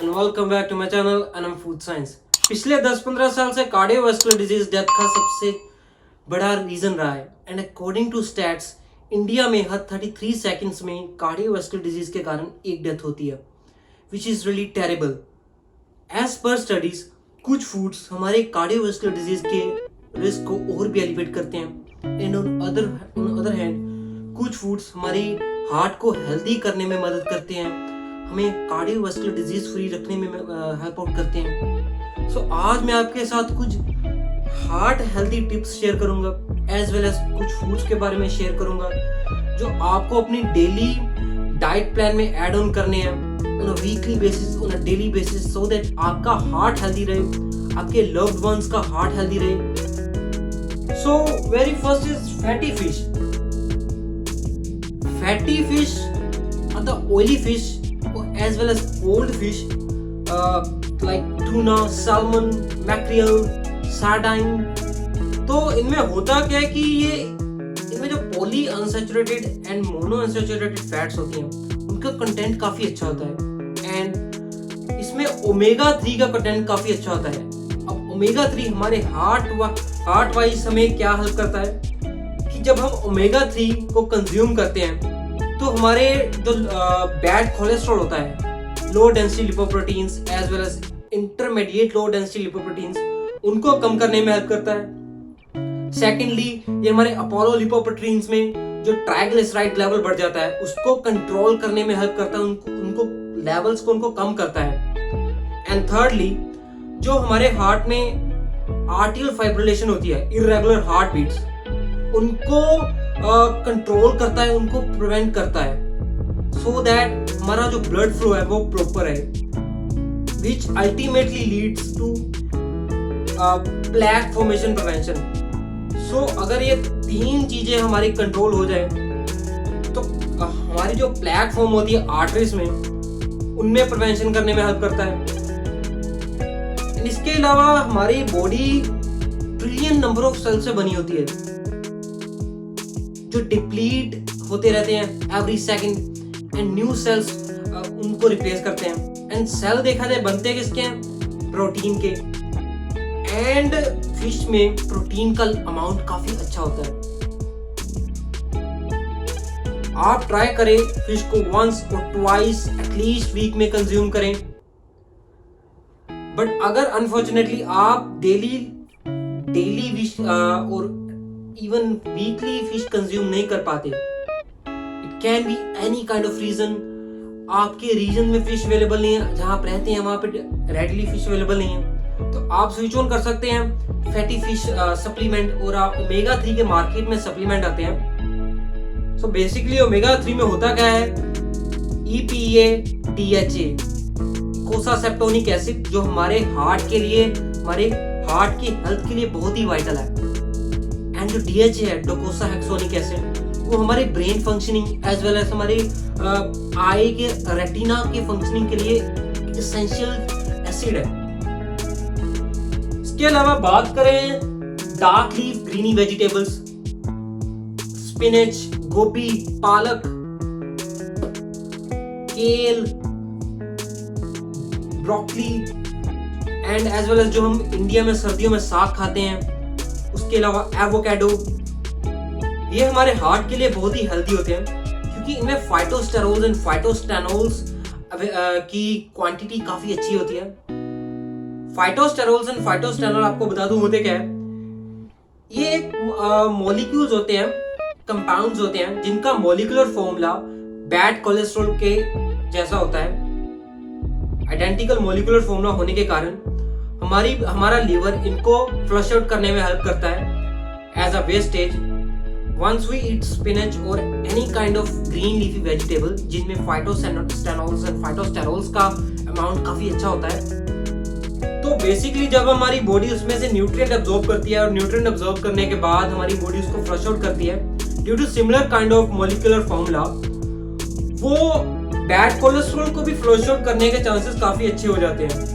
And welcome back to my channel and M food science. पिछले 10-15 साल से cardiovascular disease death का सबसे बड़ा रीजन रहा है and according to stats India में हर 33 सेकंड्स में कार्डियोवास्कुलर डिजीज के कारण एक डेथ होती है, which is really terrible. As per studies कुछ फूड्स हमारे कार्डियोवास्कुलर डिजीज के रिस्क को और भी एलिवेट करते हैं एंड ऑन अदर हैंड कुछ फूड्स हमारी हार्ट को हेल्दी करने में मदद करते हैं, हमें कार्डियोवास्कुलर डिजीज फ्री रखने में हेल्प आउट करते हैं। सो आज मैं आपके साथ कुछ हार्ट हेल्दी टिप्स शेयर करूंगा एज वेल एज कुछ फूड्स के बारे में शेयर करूंगा जो आपको अपनी डेली डाइट प्लान में ऐड ऑन करने हैं on a weekly basis, on a daily basis, so that आपका हार्ट हेल्दी रहे, आपके लव्ड वंस का हार्ट हेल्दी रहे। So very first is fatty fish. Fatty fish are the oily fish as well as cold fish like tuna, salmon, mackerel, sardine। तो इनमें होता क्या है कि ये इनमें जो poly unsaturated and mono unsaturated fats होती हैं उनका कंटेंट काफी अच्छा होता है एंड इसमें ओमेगा 3 का कंटेंट काफी अच्छा होता है। अब ओमेगा 3 हमारे हार्ट वाइज हमें क्या हेल्प करता है कि जब हम ओमेगा 3 को कंज्यूम करते हैं तो हमारे जो बैड कोलेस्ट्रॉल होता है, low density lipoproteins as well as intermediate low density lipoproteins, उनको कम करने में हेल्प करता है। सेकेंडली ये हमारे अपोलो लिपोप्रोटीन्स में जो ट्राइग्लिसराइड लेवल बढ़ जाता है उसको कंट्रोल करने में हेल्प करता है, उनको लेवल्स को उनको कम करता है। एंड थर्डली जो हमारे हार्ट में आर्टियल फाइब्रिलेशन होती है, इर्रेगुलर हार्ट बीट्स, उनको कंट्रोल करता है, उनको प्रिवेंट करता है, सो दैट हमारा जो ब्लड फ्लो है वो प्रॉपर है, which ultimately leads to plaque formation prevention. So अगर ये तीन चीजें हमारी कंट्रोल हो जाए तो हमारी जो प्लेक फॉर्म होती है आर्टरीज में, उनमें प्रिवेंशन करने में हेल्प करता है। इसके अलावा हमारी body trillion number of cell से बनी होती है जो डिप्लीट होते रहते हैं every second and new cells उनको रिप्लेस करते हैं। एंड सेल देखा जाए बनते किसके हैं? प्रोटीन के। एंड फिश में प्रोटीन का अमाउंट काफी अच्छा होता है। आप ट्राई करें फिश को वंस और ट्वाइस एटलीस्ट वीक में कंज्यूम करें। बट अगर अनफॉर्चुनेटली आप डेली फिश और इवन वीकली फिश कंज्यूम नहीं कर पाते, it can be any kind of reason. आपके रीजन में फिश अवेलेबल नहीं है, जहां आप रहते हैं वहां पे रेडली फिश अवेलेबल नहीं है, तो आप स्विच ऑन कर सकते हैं फैटी फिश सप्लीमेंट, और ओमेगा 3 के मार्केट में सप्लीमेंट आते हैं। सो बेसिकली ओमेगा 3 में होता क्या है? EPA, DHA, कोसासेप्टोनिक एसिड, जो हमारे हार्ट के लिए, हमारे हार्ट की हेल्थ के लिए बहुत ही वाइटल है। एंड जो DHA है, डोकोसाहेक्सोनिक एसिड, वो हमारे brain functioning as well as हमारे आई के रेटिना के फंक्शनिंग के लिए एसेंशियल एसिड है। इसके अलावा बात करें dark leaf greeny vegetables, spinach, गोभी, पालक, kale, broccoli and as well as जो हम इंडिया में सर्दियों में साग खाते हैं, उसके अलावा एवोकाडो, ये हमारे हार्ट के लिए बहुत ही हेल्दी होते हैं क्योंकि इनमें फाइटोस्टेरोल्स एंड फाइटोस्टेनोल्स की क्वांटिटी काफी अच्छी होती है। फाइटोस्टेरोल्स एंड फाइटोस्टेनोल आपको बता दूं होते क्या है? ये एक मॉलिक्यूल्स होते हैं, कंपाउंड्स होते हैं जिनका मॉलिक्यूलर फॉर्मूला बैड कोलेस्ट्रॉल के जैसा होता है। आइडेंटिकल मॉलिक्यूलर फॉर्मूला होने के कारण हमारा लीवर इनको फ्लश आउट करने में हेल्प करता है as a wastage. Once we eat spinach और any kind of green leafy vegetable जिनमें फाइटोस्टेनोल्स एंड फाइटोस्टेरोल्स का अमाउंट काफी अच्छा होता है, तो बेसिकली जब हमारी बॉडी उसमें से न्यूट्रिएंट अब्सॉर्ब करती है और न्यूट्रिएंट अब्सॉर्ब करने के बाद हमारी बॉडी उसको फ्लश आउट करती है due to similar kind of molecular formula, वो बैड कोलेस्ट्रॉल को भी फ्लश आउट करने के चांसेस काफी अच्छे हो जाते हैं।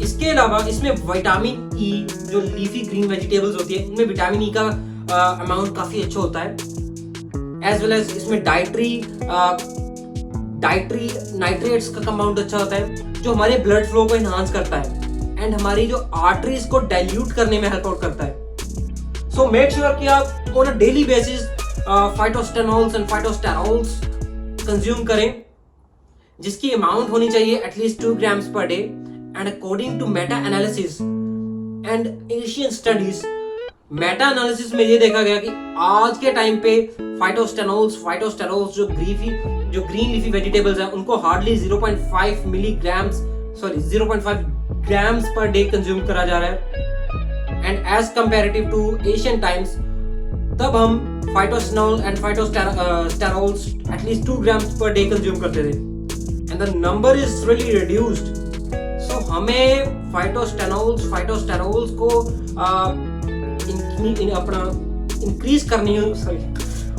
इसके अलावा इसमें विटामिन ई, जो लीफी ग्रीन वेजिटेबल्स होती है उनमें विटामिन ई का अमाउंट काफी अच्छा होता है, एज वेल एज इसमें डाइटरी नाइट्रेट्स का अमाउंट अच्छा होता है। जो हमारे ब्लड फ्लो को एनहांस करता है एंड हमारी जो आर्टरीज को डाइल्यूट करने में हेल्प आउट करता है। सो मेक श्योर कि आप on a daily basis phytostanols and phytosterols consume करें, जिसकी अमाउंट होनी चाहिए at least 2 grams per day. And according to meta analysis and Asian studies, meta analysis में ये देखा गया कि आज के टाइम पे फाइटोस्टेरोल्स जो ग्रीन लीफी वेजिटेबल्स हैं उनको hardly 0.5 grams per day consume करा जा रहा है। And as comparative to Asian times, तब हम phytostanol and phytosterols at least 2 grams per day consume करते थे and the number is really reduced. So हमें फाइटोस्टेरोल्स को अपना इंक्रीज करनी है,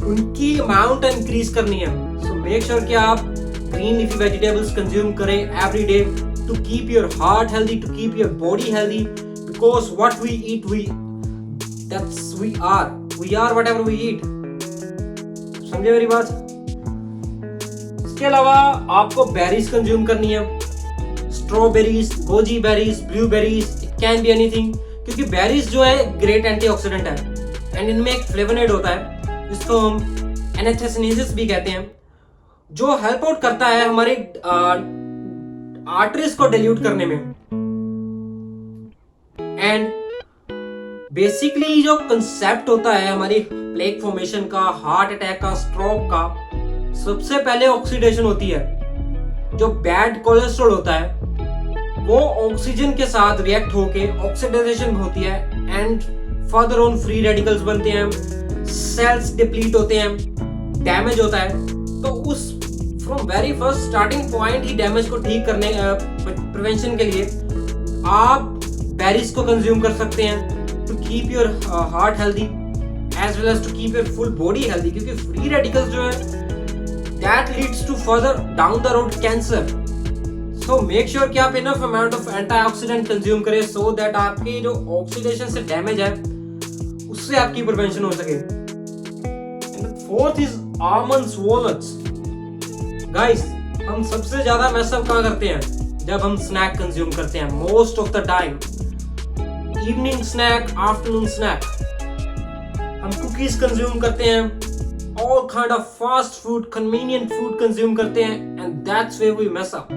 उनकी अमाउंट इंक्रीज करनी है। सो मेक श्योर कि आप ग्रीन लीफी वेजिटेबल्स कंज्यूम करें every day to keep your heart healthy, to keep your body healthy, because what we eat we are whatever we eat. समझे मेरी बात? इसके अलावा आपको बेरीज कंज्यूम करनी है, strawberries, goji berries, blueberries, it can be anything, क्योंकि berries जो है ग्रेट एंटीऑक्सीडेंट है एंड इनमें एक फ्लेवोनोइड होता है जिसको हम एनाथेसिनेसिस भी कहते हैं, जो हेल्प आउट करता है हमारी आर्टरीज को डाइल्यूट करने में। एंड बेसिकली जो कंसेप्ट होता है हमारी प्लेक फॉर्मेशन का, हार्ट अटैक का, स्ट्रोक का, सबसे पहले ऑक्सीडेशन होती है। जो बैड कोलेस्ट्रॉल होता है वो ऑक्सीजन के साथ रिएक्ट होके ऑक्सीडाइजेशन होती है and further on free radicals बनते हैं, सेल्स डिप्लीट होते हैं, डैमेज होता है। तो उस from very first starting point he damage को ठीक करने प्रिवेंशन के लिए आप बेरीज को कंज्यूम कर सकते हैं to keep your heart healthy as well as to keep your full body healthy, क्योंकि फ्री रेडिकल्स जो है that leads to further down the road cancer. So make sure कि आप enough amount of antioxidant consume करें so that आपकी जो oxidation से damage है उससे आपकी प्रिवेंशन हो सके। Fourth is almonds, walnuts. Guys, हम सबसे ज्यादा मैसअप कहाँ करते हैं? जब हम स्नैक कंज्यूम करते हैं, most of the time evening snack, afternoon snack. हम कुकीज कंज्यूम करते हैं, all kind of fast food, convenient food consume करते हैं and that's where we mess up.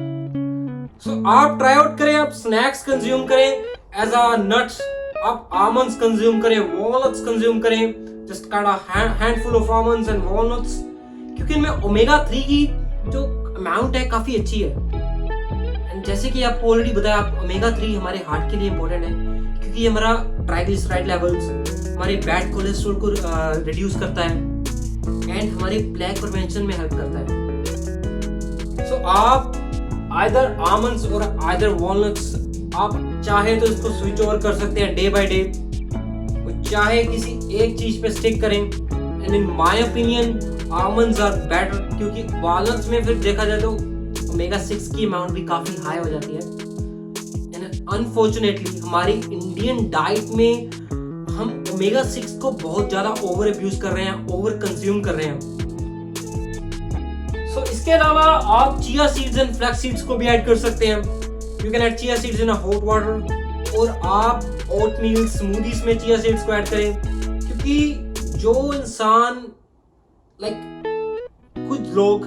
So आप ट्राई आउट करें, आप स्नैक्स कंज्यूम करें एज अ नट्स, आप आलमंड्स कंज्यूम करें, वॉलनट्स कंज्यूम करें, just kind of handful of almonds and walnuts, क्योंकि इनमें ओमेगा 3 की जो अमाउंट है काफी अच्छी है। एंड जैसे कि आपको ऑलरेडी बताया, आप ओमेगा 3 हमारे हार्ट के लिए इंपॉर्टेंट है क्योंकि ये हमारा ट्राइग्लिसराइड लेवल्स, हमारे बैड कोलेस्ट्रॉल को रिड्यूस करता है एंड हमारे प्लेक प्रिवेंशन में हेल्प करता है। सो आप आइदर आलमंड्स और आइदर वॉलनट्स, आप चाहे तो इसको स्विच ओवर कर सकते हैं डे बाय डे, चाहे किसी एक चीज पे स्टिक करें। And in my opinion almonds are better, क्योंकि वॉलनट्स में फिर देखा जाए तो ओमेगा 6 की अमाउंट भी काफी हाई हो जाती है। एंड अनफॉर्चुनेटली हमारी इंडियन डाइट में हम ओमेगा 6 को बहुत ज्यादा ओवर अब्यूज कर रहे हैं, ओवर कंज्यूम कर रहे हैं। सो इसके अलावा आप chia seeds and flax seeds को भी ऐड कर सकते हैं। You can add chia seeds in a hot water, और आप ओटमील स्मूदीज में चिया सीड्स को ऐड करें, क्योंकि जो इंसान कुछ लोग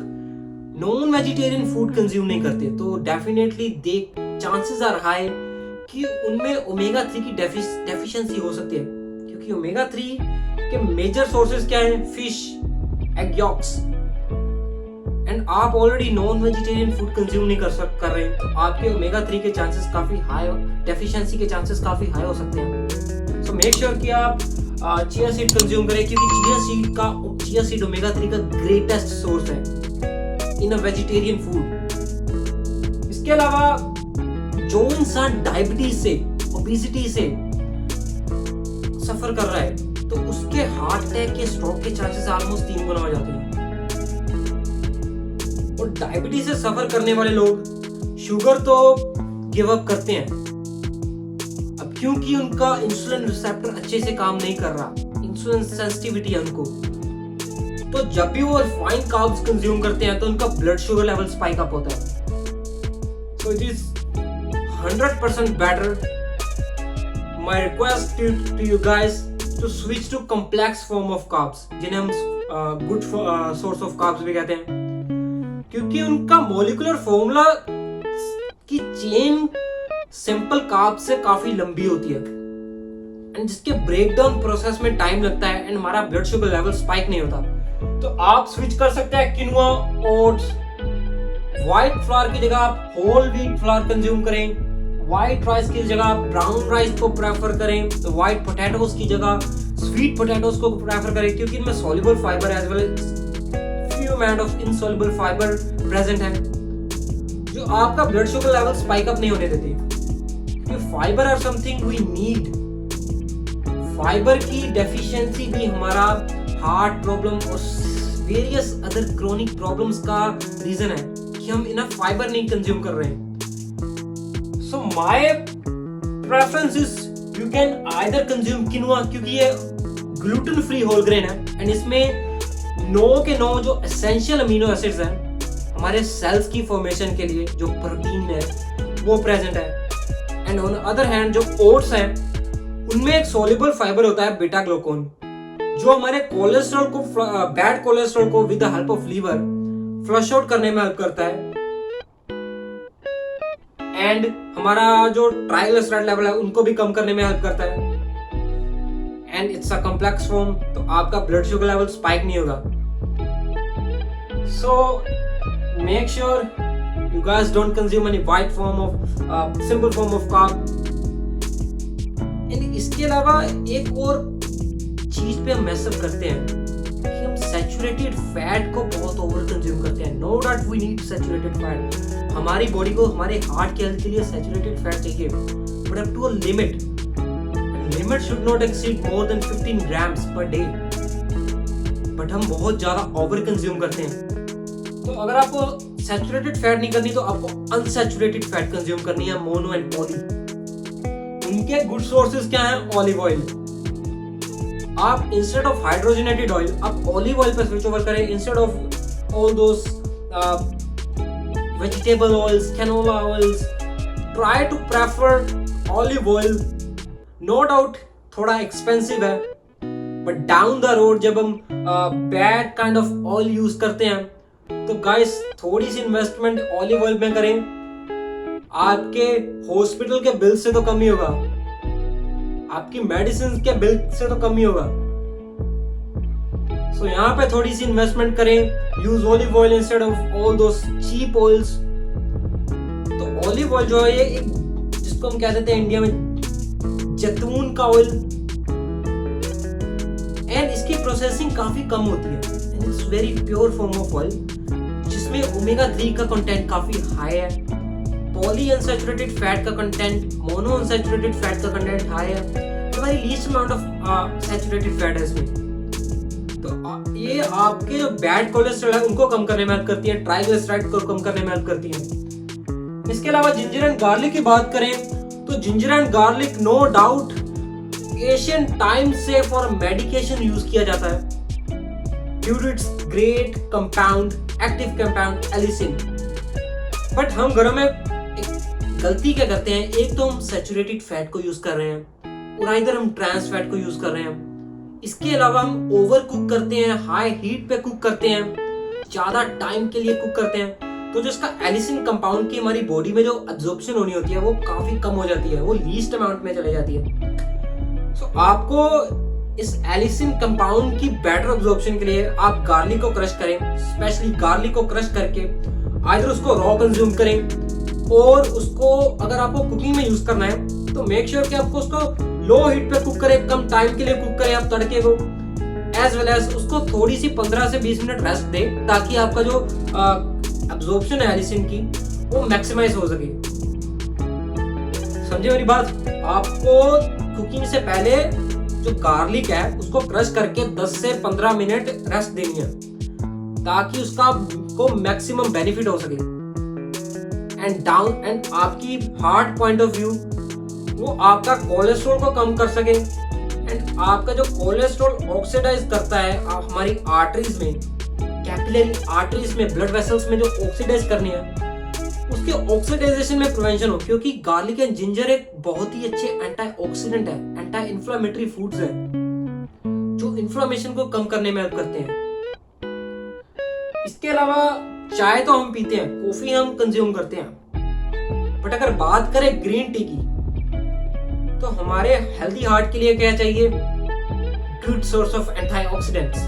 नॉन वेजिटेरियन फूड कंज्यूम नहीं करते, तो definitely the chances are high कि उनमें ओमेगा 3 की डेफिशिएंसी हो सकती है, क्योंकि ओमेगा 3 के मेजर सोर्सेज क्या हैं? Fish, egg yaks. एंड आप already non vegetarian food consume नहीं कर रहे हैं, तो आपके ओमेगा 3 के चांसेस काफी हाई, डेफिशिएंसी के चांसेस काफी हाई हो सकते हैं। सो मेक श्योर कि आप चिया सीड कंज्यूम करें, क्योंकि चिया सीड ओमेगा 3 का ग्रेटेस्ट सोर्स है इन अ वेजिटेरियन फूड। इसके अलावा जो इंसान डायबिटीज से, ओबेसिटी से सफर कर रहा है, तो उसके हार्ट अटैक के, स्ट्रोक के चांसेस ऑलमोस्ट 3 गुना हो जाते हैं। और डायबिटीज से सफर करने वाले लोग शुगर तो गिव अप करते हैं, अब क्योंकि उनका इंसुलिन रिसेप्टर अच्छे से काम नहीं कर रहा, इंसुलिन सेंसिटिविटी है उनको। तो जब भी वो रिफाइंड कार्ब्स कंज्यूम करते हैं तो उनका blood sugar level spike up होता है। so it is 100% better. My request to you guys to switch to complex form of carbs, जिन्हें हम good source of carbs भी कहते हैं, क्योंकि उनका मोलिकुलर फॉर्मूला की चेन सिंपल कार्ब से काफी लंबी होती है एंड जिसके ब्रेकडाउन प्रोसेस में टाइम लगता है एंड हमारा ब्लड शुगर लेवल स्पाइक नहीं होता। तो आप स्विच कर सकते हैं किनुआ, ओट्स, व्हाइट फ्लावर की जगह आप होल व्हीट फ्लावर कंज्यूम करें, व्हाइट राइस की जगह आप ब्राउन राइस को प्रेफर करें, तो व्हाइट पोटैटोस की जगह स्वीट पोटैटोस को प्रेफर करें, क्योंकि इनमें soluble fibre as well as few amount of insoluble fibre present है जो आपका blood sugar level spike up नहीं होने देती। क्योंकि fibre are something we need. Fibre की डेफिशिएंसी भी हमारा हार्ट प्रॉब्लम और वेरियस अदर क्रोनिक प्रॉब्लम्स का रीजन है कि हम इनफ फाइबर नहीं कंज्यूम कर रहे हैं। So my preference is you can either consume quinoa, क्योंकि ये gluten free whole grain है एंड इसमें 9 के 9 जो essential amino acids हैं हमारे सेल्स की फॉर्मेशन के लिए, जो प्रोटीन है वो प्रेजेंट है। एंड ऑन अदर हैंड जो ओट्स हैं उनमें एक soluble फाइबर होता है बीटा ग्लूकोन, जो हमारे कोलेस्ट्रॉल को, बैड कोलेस्ट्रॉल को with the help of liver flush out करने में हेल्प करता है एंड हमारा जो ट्राइग्लिसराइड लेवल है उनको भी कम करने में हेल्प करता है and it's a complex form, तो आपका ब्लड शुगर लेवल स्पाइक नहीं होगा। सो make sure you guys don't consume any white form of simple form of carb. And इसके अलावा एक और चीज पे हम मैस अप करते हैं कि हम सैचुरेटेड फैट को बहुत ओवर कंज्यूम करते हैं। No doubt we need saturated fat, हमारी बॉडी को, हमारे हार्ट के हेल्थ के लिए सैचुरेटेड फैट चाहिए, but up to a limit. Limit should not exceed more than 15 grams per day, but हम बहुत ज्यादा ओवर कंज्यूम करते हैं। तो अगर आपको सैचुरेटेड फैट नहीं करनी तो आपको अनसैचुरेटेड फैट कंज्यूम करनी है, मोनो एंड पॉली। उनके गुड सोर्सेज क्या है? Olive oil. आप इंस्टेड ऑफ हाइड्रोजनेटेड ऑयल आप ऑलिव ऑयल पे स्विच ओवर करें, instead of all those vegetable oils, canola oils. Try to prefer olive oil. No doubt थोड़ा expensive है, but down the road जब हम bad kind of oil use करते हैं तो guys थोड़ी सी investment olive oil में करें, आपके हॉस्पिटल के बिल से तो कम ही होगा, आपकी मेडिसिन के बिल से तो कम ही होगा। So यहाँ पे थोड़ी सी इन्वेस्टमेंट करें, use olive oil instead of all those cheap oils. तो ऑलिव ऑयल जो है ये एक, जिसको हम कह देते हैं इंडिया में जैतून का ऑयल, एंड इसकी प्रोसेसिंग काफी कम होती है and it's very pure form of oil, जिसमें ओमेगा 3 का कंटेंट काफी हाई है, पॉली अनसैचुरेटेड फैट का कंटेंट, मोनो अनसैचुरेटेड फैट का कंटेंट हाई है, very least amount of saturated fat है इसमें। तो ये आपके जो बैड कोलेस्ट्रॉल है उनको कम करने में हेल्प करती है, ट्राइग्लिसराइड को कम करने में हेल्प करती है। इसके अलावा जिंजर एंड गार्लिक की बात करें तो ginger and garlic no doubt ancient time से फॉर मेडिकेशन यूज किया जाता है due to its great compound, active compound allicin. But हम घरों में एक गलती क्या करते हैं, एक तो हम सैचुरेटेड फैट को यूज कर रहे हैं और इधर हम ट्रांस फैट को यूज कर रहे हैं। इसके अलावा हम ओवर कुक करते हैं, हाई हीट पे कुक करते हैं, ज्यादा टाइम के लिए कुक करते हैं, तो जो इसका एलिसिन कंपाउंड की हमारी बॉडी में जो अब्जॉर्प्शन होनी होती है वो काफी कम हो जाती है, वो लीस्ट अमाउंट में चले जाती है। सो आपको इस एलिसिन कंपाउंड की बेटर अब्जॉर्प्शन के लिए आप गार्लिक को क्रश करें, स्पेशली गार्लिक को क्रश करके आइदर उसको रॉ कंज्यूम करें और उसको अगर आपको कुकिंग में यूज करना है तो मेक श्योर कि आपको उसको लो हीट पे कुक करें, कम टाइम के लिए कुक करें आप तड़के को, एज वेल एज उसको थोड़ी सी 15 से 20 मिनट रेस्ट दें ताकि आपका जो अब्जॉर्प्शन है एलिसिन की वो मैक्सिमाइज हो सके। समझे मेरी बात? आपको कुकिंग से पहले जो गार्लिक है उसको क्रश करके 10 से 15 मिनट रेस्ट देनी है ताकि उसका को मैक्सिमम बेनिफिट हो सके एंड आपकी हार्ट पॉइंट ऑफ व्यू वो आपका कोलेस्ट्रॉल को कम कर सके एंड आपका जो कोलेस्ट्रॉल ऑक्सीडाइज करता है हमारी आर्टरीज में, कैपिलरी आर्टरीज में, ब्लड वेसल्स में जो ऑक्सीडाइज करनी है उसके ऑक्सीडाइजेशन में प्रिवेंशन हो, क्योंकि गार्लिक एंड जिंजर एक बहुत ही अच्छे एंटीऑक्सीडेंट है, एंटी इन्फ्लेमेटरी फूड्स है जो इन्फ्लेमेशन को कम करने में हेल्प करते हैं। इसके अलावा चाय तो हम पीते हैं, कॉफी हम कंज्यूम करते हैं, बट अगर बात करें ग्रीन टी की तो हमारे हेल्दी हार्ट के लिए क्या चाहिए? Good source of antioxidants.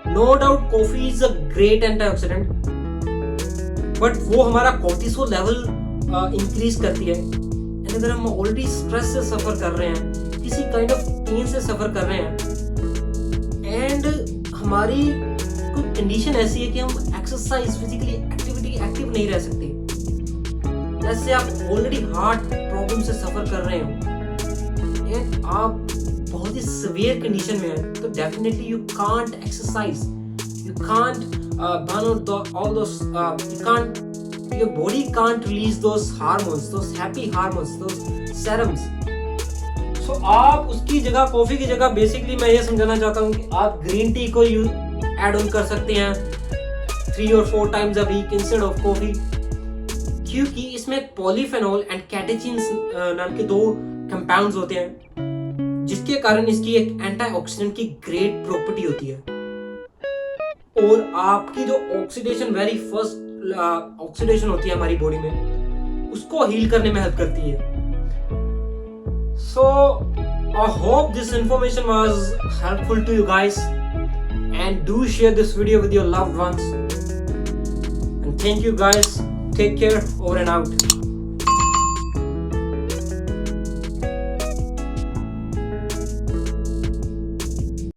No doubt coffee is a great antioxidant, but वो हमारा कोर्टिसोल लेवल इंक्रीज करती है। एंड अगर हम ऑलरेडी स्ट्रेस से सफर कर रहे हैं, किसी काइंड ऑफ पेन से सफर कर रहे हैं, एंड हमारी कोई कंडीशन ऐसी है कि हम एक्सरसाइज फिजिकली एक्टिव नहीं रह सकते, जैसे आप ऑलरेडी हार्ट प्रॉब्लम से सफर कर रहे हो एंड आप बहुत ही सीवियर कंडीशन में है, तो definitely you can't exercise, you can't burn out all those your body can't release those hormones, those happy hormones, those serums. So आप उसकी जगह, कॉफी की जगह बेसिकली मैं ये समझाना चाहता हूँ कि आप ग्रीन टी को ऐड ऑन कर सकते हैं 3 or 4 times a week instead of coffee, क्योंकि इसमें पॉलीफेनॉल एंड कैटेचिन्स नाम के 2 कंपाउंड्स होते हैं, जिसके कारण इसकी एक एंटीऑक्सीडेंट की ग्रेट प्रॉपर्टी होती है और आपकी जो ऑक्सीडेशन, वेरी फर्स्ट ऑक्सीडेशन होती है हमारी बॉडी में, उसको हील करने में हेल्प करती है। So I hope this information was helpful to you guys, and do share this video with your loved ones, and thank you guys, take care, over and out.